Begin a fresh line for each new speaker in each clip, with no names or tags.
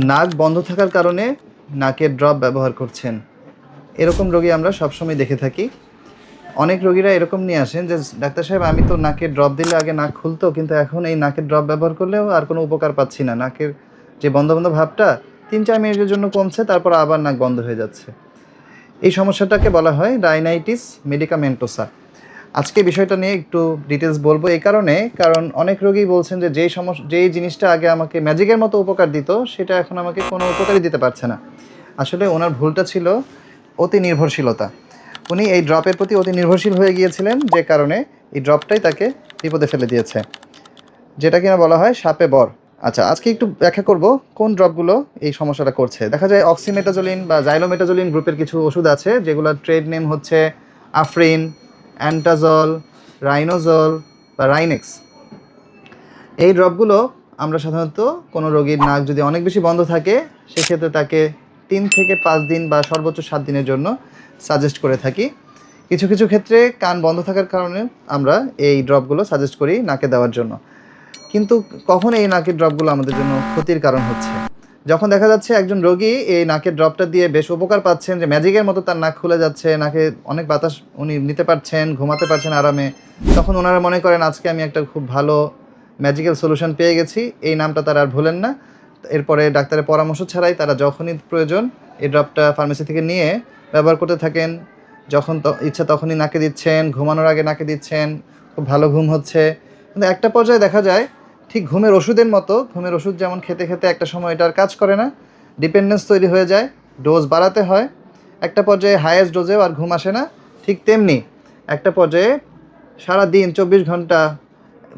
নাক বন্ধ থাকার কারণে নাকের ড্রপ ব্যবহার করছেন, এরকম রোগী আমরা সবসময় দেখে থাকি। অনেক রোগীরা এরকম নিয়ে আসেন যে, ডাক্তার সাহেব আমি তো নাকের ড্রপ দিলে আগে নাক খুলতো, কিন্তু এখন এই নাকের ড্রপ ব্যবহার করলেও আর কোনো উপকার পাচ্ছি না। নাকের যে বন্ধ বন্ধ ভাবটা ৩-৪ মিনিটের জন্য কমছে, তারপর আবার নাক বন্ধ হয়ে যাচ্ছে। এই সমস্যাটাকে বলা হয় রাইনাইটিস মেডিকামেন্টোসা। আজকে বিষয়টা নিয়ে একটু ডিটেলস বলবো এই কারণ অনেক রোগী বলছেন যে যেই জিনিসটা আগে আমাকে ম্যাজিকের মতো উপকার দিত, সেটা এখন আমাকে কোনো উপকারই দিতে পারছে না। আসলে ওনার ভুলটা ছিল অতি নির্ভরশীলতা। উনি এই ড্রপের প্রতি অতি নির্ভরশীল হয়ে গিয়েছিলেন, যে কারণে এই ড্রপটাই তাকে বিপদে ফেলে দিয়েছে, যেটা কিনা বলা হয় সাপে বর। আচ্ছা, আজকে একটু ব্যাখ্যা করব কোন ড্রপগুলো এই সমস্যাটা করছে। দেখা যায় অক্সিমেটাজোলিন বা জাইলোমেটাজোলিন গ্রুপের কিছু ওষুধ আছে, যেগুলোর ট্রেড নেম হচ্ছে আফরিন, অ্যান্টাজল, রাইনোজল বা রাইনেক্স। এই ড্রপগুলো আমরা সাধারণত কোনো রোগীর নাক যদি অনেক বেশি বন্ধ থাকে, সেক্ষেত্রে তাকে 3 থেকে 5 দিন বা সর্বোচ্চ 7 দিনের জন্য সাজেস্ট করে থাকি। কিছু কিছু ক্ষেত্রে কান বন্ধ থাকার কারণে আমরা এই ড্রপগুলো সাজেস্ট করি নাকে দেওয়ার জন্য। কিন্তু কখন এই নাকের ড্রপগুলো আমাদের জন্য ক্ষতির কারণ হচ্ছে? যখন দেখা যাচ্ছে একজন রোগী এই নাকের ড্রপটা দিয়ে বেশ উপকার পাচ্ছেন, যে ম্যাজিকের মতো তার নাক খুলে যাচ্ছে, নাকে অনেক বাতাস উনি নিতে পারছেন, ঘুমাতে পারছেন আরামে, তখন ওনারা মনে করেন আজকে আমি একটা খুব ভালো ম্যাজিক্যাল সলিউশন পেয়ে গেছি। এই নামটা তারা আর ভোলেন না। এরপরে ডাক্তারের পরামর্শ ছাড়াই তারা যখনই প্রয়োজন এই ড্রপটা ফার্মেসি থেকে নিয়ে ব্যবহার করতে থাকেন। যখন ইচ্ছা তখনই নাকে দিচ্ছেন, ঘুমানোর আগে নাকে দিচ্ছেন, খুব ভালো ঘুম হচ্ছে। কিন্তু একটা পর্যায়ে দেখা যায় ঠিক ঘুমের ওষুধের মতো, ঘুমের ওষুধ যেমন খেতে খেতে একটা সময় এটা আর কাজ করে না, ডিপেন্ডেন্স তৈরি হয়ে যায়, ডোজ বাড়াতে হয়। একটা পর্যায়ে হাইয়েস্ট ডোজেও আর ঘুম আসে না। ঠিক তেমনি একটা পর্যায়ে সারাদিন 24 ঘন্টা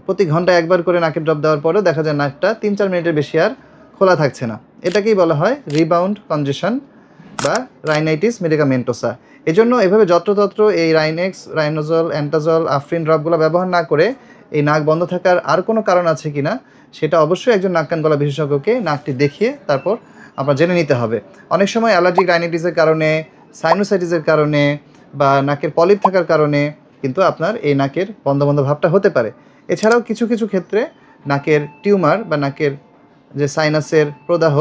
প্রতি ঘন্টায় একবার করে নাকের ড্রপ দেওয়ার পরেও দেখা যায় নাকটা 3-4 মিনিটের বেশি আর খোলা থাকছে না। এটাকেই বলা হয় রিবাউন্ড কনজেশন বা রাইনাইটিস মেডিকামেন্টোসা। এজন্য এভাবে যত্রতত্র এই রাইনেক্স, রাইনোজল, অ্যান্টাজল, আফরিন ড্রপগুলো ব্যবহার না করে এই নাক বন্ধ থাকার আর কোনো কারণ আছে কি না, সেটা অবশ্যই একজন নাক কান গলা বিশেষজ্ঞকে নাকটি দেখিয়ে তারপর আপনার জেনে নিতে হবে। অনেক সময় অ্যালার্জিক রাইনাইটিসের কারণে, সাইনোসাইটিসের কারণে বা নাকের পলিপ থাকার কারণে কিন্তু আপনার এই নাকের বন্ধ বন্ধ ভাবটা হতে পারে। এছাড়াও কিছু কিছু ক্ষেত্রে নাকের টিউমার বা নাকের যে সাইনাসের প্রদাহ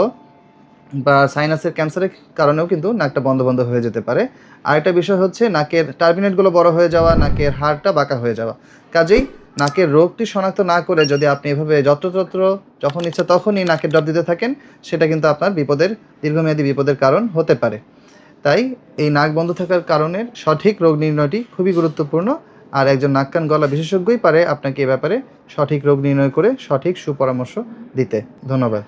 বা সাইনাসের ক্যান্সারের কারণেও কিন্তু নাকটা বন্ধ বন্ধ হয়ে যেতে পারে। আরেকটা বিষয় হচ্ছে নাকের টার্মিনেটগুলো বড় হয়ে যাওয়া, নাকের হাড়টা বাঁকা হয়ে যাওয়া। কাজেই নাকের রোগটি শনাক্ত না করে যদি আপনি এভাবে যত্রতত্র যখন ইচ্ছা তখনই নাকের ড্রপ দিতে থাকেন, সেটা কিন্তু আপনার দীর্ঘমেয়াদী বিপদের কারণ হতে পারে। তাই এই নাক বন্ধ থাকার কারণের সঠিক রোগ নির্ণয়টি খুবই গুরুত্বপূর্ণ। আর একজন নাক কান গলা বিশেষজ্ঞই পারে আপনাকে এ ব্যাপারে সঠিক রোগ নির্ণয় করে সঠিক সুপরামর্শ দিতে। ধন্যবাদ।